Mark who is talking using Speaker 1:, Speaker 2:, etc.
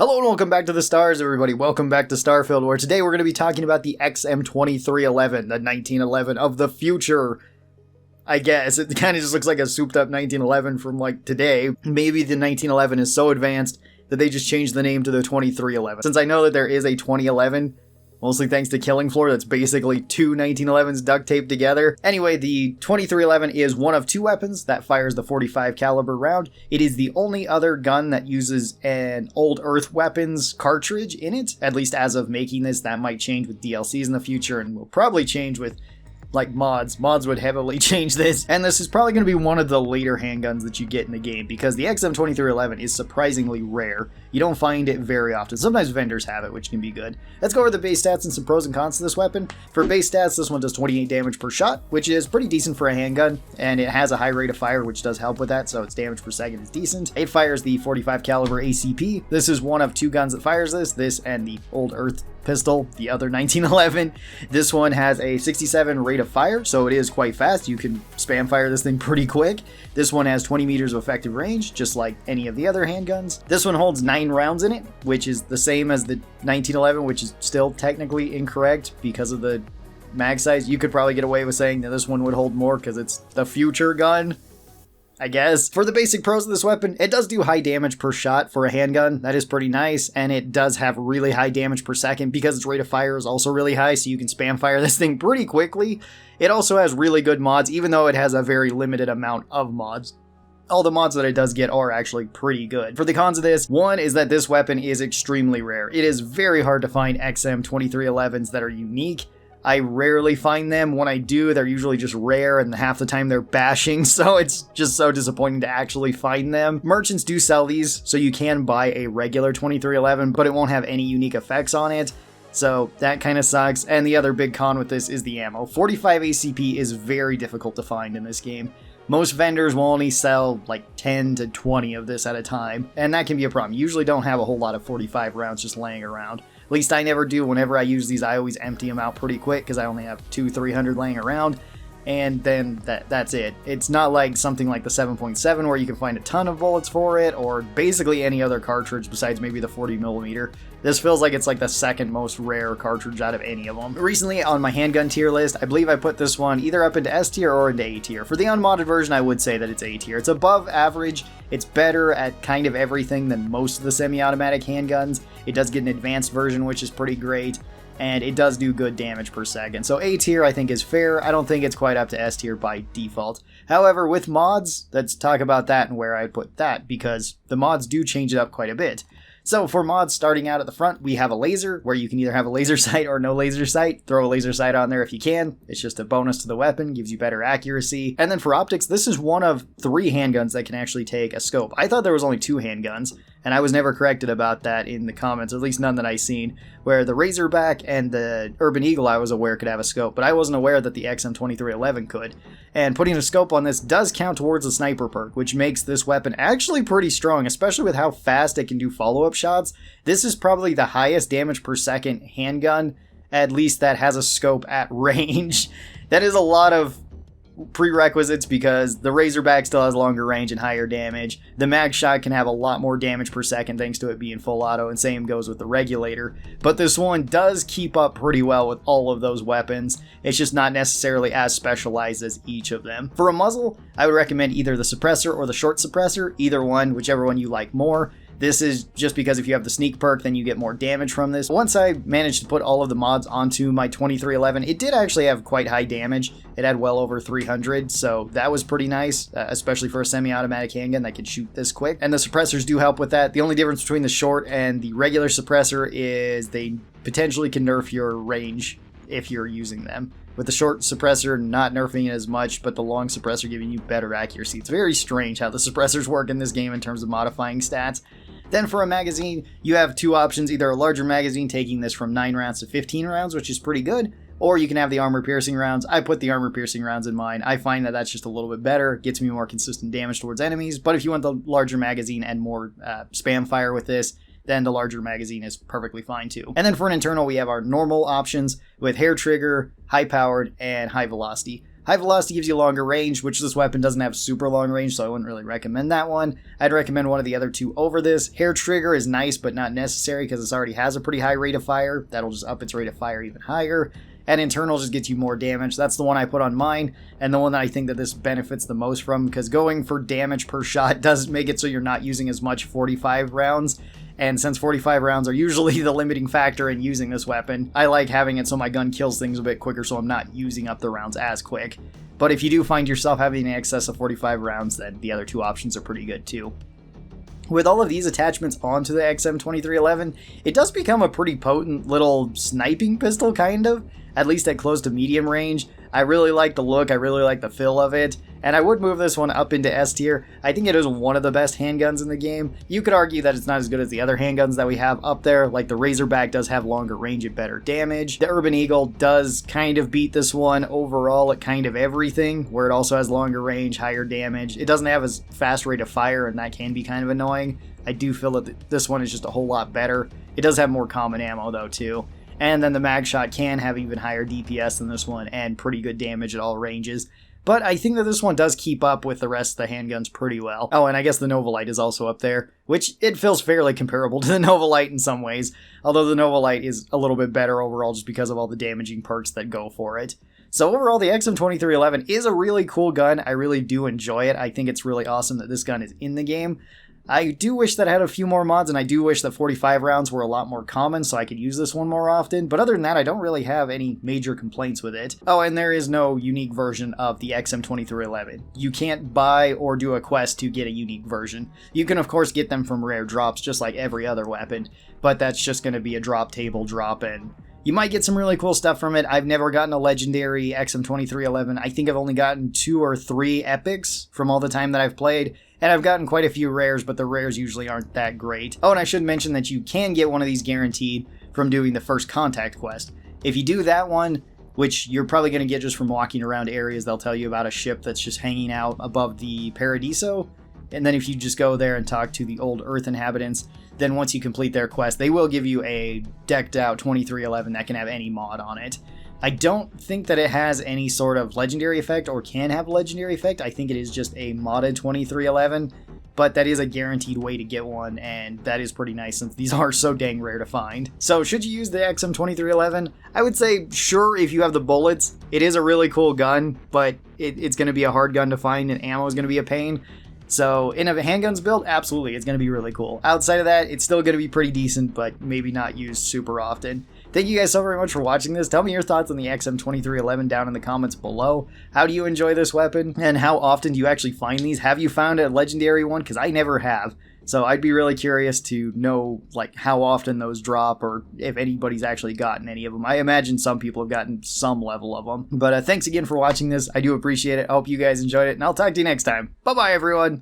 Speaker 1: Hello and welcome back to the stars, everybody. Welcome back to Starfield, where today we're going to be talking about the XM2311, the 1911 of the future. I guess it kind of just looks like a souped up 1911 from like today. Maybe the 1911 is so advanced that they just changed the name to the 2311. Since I know that there is a 2011, mostly thanks to Killing Floor, that's basically two 1911s duct taped together. Anyway, the 2311 is one of two weapons that fires the 45 caliber round. It is the only other gun that uses an old Earth weapons cartridge in it, at least as of making this. That might change with DLCs in the future and will probably change with like mods. Mods would heavily change this. And this is probably going to be one of the later handguns that you get in the game because the XM2311 is surprisingly rare. You don't find it very often. Sometimes vendors have it, which can be good. Let's go over the base stats and some pros and cons to this weapon. For base stats, this one does 28 damage per shot, which is pretty decent for a handgun, and it has a high rate of fire, which does help with that, so its damage per second is decent. It fires the 45 caliber ACP. This is one of two guns that fires this and the old Earth pistol, the other 1911. This one has a 67 rate of fire, so it is quite fast. You can spam fire this thing pretty quick. This one has 20 meters of effective range, just like any of the other handguns. This one holds 9 rounds in it, which is the same as the 1911, which is still technically incorrect because of the mag size. You could probably get away with saying that this one would hold more because it's the future gun, I guess. For the basic pros of this weapon, it does do high damage per shot for a handgun. That is pretty nice, and it does have really high damage per second because its rate of fire is also really high, so you can spam fire this thing pretty quickly. It also has really good mods, even though it has a very limited amount of mods. All the mods that it does get are actually pretty good. For the cons of this, one is that this weapon is extremely rare. It is very hard to find XM2311s that are unique. I rarely find them. When I do, they're usually just rare, and half the time they're bashing, so it's just so disappointing to actually find them. Merchants do sell these, so you can buy a regular 2311, but it won't have any unique effects on it, so that kind of sucks. And the other big con with this is the ammo. 45 ACP is very difficult to find in this game. Most vendors will only sell like 10 to 20 of this at a time, and that can be a problem. You usually don't have a whole lot of 45 rounds just laying around. At least I never do. Whenever I use these, I always empty them out pretty quick because I only have 200-300 laying around, and then that's it. It's not like something like the 7.7 where you can find a ton of bullets for it, or basically any other cartridge besides maybe the 40mm. This feels like it's like the second most rare cartridge out of any of them. Recently on my handgun tier list, I believe I put this one either up into S tier or into A tier. For the unmodded version, I would say that it's A tier. It's above average. It's better at kind of everything than most of the semi-automatic handguns. It does get an advanced version, which is pretty great, and it does do good damage per second. So A tier I think is fair. I don't think it's quite up to S tier by default. However, with mods, let's talk about that and where I'd put that, because the mods do change it up quite a bit. So for mods starting out at the front, we have a laser, where you can either have a laser sight or no laser sight. Throw a laser sight on there if you can. It's just a bonus to the weapon, gives you better accuracy. And then for optics, this is one of 3 handguns that can actually take a scope. I thought there was only 2 handguns, and I was never corrected about that in the comments, at least none that I seen, where the Razorback and the Urban Eagle I was aware could have a scope, but I wasn't aware that the XM2311 could. And putting a scope on this does count towards the sniper perk, which makes this weapon actually pretty strong, especially with how fast it can do follow-up shots. This is probably the highest damage per second handgun, at least that has a scope at range. That is a lot of prerequisites because the Razorback still has longer range and higher damage. The mag shot can have a lot more damage per second thanks to it being full auto, and same goes with the regulator. But this one does keep up pretty well with all of those weapons. It's just not necessarily as specialized as each of them. For a muzzle, I would recommend either the suppressor or the short suppressor, either one, whichever one you like more. This is just because if you have the sneak perk, then you get more damage from this. Once I managed to put all of the mods onto my 2311, it did actually have quite high damage. It had well over 300, so that was pretty nice, especially for a semi-automatic handgun that can shoot this quick. And the suppressors do help with that. The only difference between the short and the regular suppressor is they potentially can nerf your range if you're using them. With the short suppressor not nerfing it as much, but the long suppressor giving you better accuracy. It's very strange how the suppressors work in this game in terms of modifying stats. Then for a magazine, you have 2 options, either a larger magazine taking this from 9 rounds to 15 rounds, which is pretty good, or you can have the armor-piercing rounds. I put the armor-piercing rounds in mine. I find that that's just a little bit better, gets me more consistent damage towards enemies, but if you want the larger magazine and more spam fire with this, then the larger magazine is perfectly fine too. And then for an internal, we have our normal options with hair trigger, high-powered, and high velocity. High velocity gives you longer range, which this weapon doesn't have super long range, so I wouldn't really recommend that one. I'd recommend one of the other two over this. Hair trigger is nice, but not necessary because it already has a pretty high rate of fire. That'll just up its rate of fire even higher. And internal just gets you more damage. That's the one I put on mine, and the one that I think that this benefits the most from, because going for damage per shot does make it so you're not using as much 45 rounds. And since 45 rounds are usually the limiting factor in using this weapon, I like having it so my gun kills things a bit quicker so I'm not using up the rounds as quick. But if you do find yourself having an excess of 45 rounds, then the other two options are pretty good too. With all of these attachments onto the XM2311, it does become a pretty potent little sniping pistol, kind of, at least at close to medium range. I really like the look, I really like the feel of it, and I would move this one up into S tier. I think it is one of the best handguns in the game. You could argue that it's not as good as the other handguns that we have up there, like the Razorback does have longer range and better damage. The Urban Eagle does kind of beat this one overall at kind of everything, where it also has longer range, higher damage. It doesn't have as fast rate of fire, and that can be kind of annoying. I do feel that this one is just a whole lot better. It does have more common ammo though too. And then the mag shot can have even higher DPS than this one and pretty good damage at all ranges. But I think that this one does keep up with the rest of the handguns pretty well. Oh, and I guess the Novolite is also up there, which it feels fairly comparable to the Novolite in some ways, although the Novolite is a little bit better overall just because of all the damaging perks that go for it. So overall, the XM2311 is a really cool gun. I really do enjoy it. I think it's really awesome that this gun is in the game. I do wish that I had a few more mods, and I do wish that 45 rounds were a lot more common so I could use this one more often, but other than that, I don't really have any major complaints with it. Oh, and there is no unique version of the XM2311. You can't buy or do a quest to get a unique version. You can, of course, get them from rare drops, just like every other weapon, but that's just going to be a drop table drop, and you might get some really cool stuff from it. I've never gotten a legendary XM2311. I think I've only gotten 2 or 3 epics from all the time that I've played, and I've gotten quite a few rares, but the rares usually aren't that great. Oh, and I should mention that you can get one of these guaranteed from doing the first contact quest. If you do that one, which you're probably going to get just from walking around areas, they'll tell you about a ship that's just hanging out above the Paradiso, and then if you just go there and talk to the old Earth inhabitants, then once you complete their quest, they will give you a decked out 2311 that can have any mod on it. I don't think that it has any sort of legendary effect or can have a legendary effect. I think it is just a modded 2311, but that is a guaranteed way to get one, and that is pretty nice since these are so dang rare to find. So should you use the XM2311? I would say sure if you have the bullets. It is a really cool gun, but it's going to be a hard gun to find, and ammo is going to be a pain. So in a handguns build, absolutely, it's going to be really cool. Outside of that, it's still going to be pretty decent, but maybe not used super often. Thank you guys so very much for watching this. Tell me your thoughts on the XM2311 down in the comments below. How do you enjoy this weapon? And how often do you actually find these? Have you found a legendary one? Because I never have. So I'd be really curious to know like how often those drop, or if anybody's actually gotten any of them. I imagine some people have gotten some level of them. But thanks again for watching this. I do appreciate it. I hope you guys enjoyed it, and I'll talk to you next time. Bye-bye, everyone.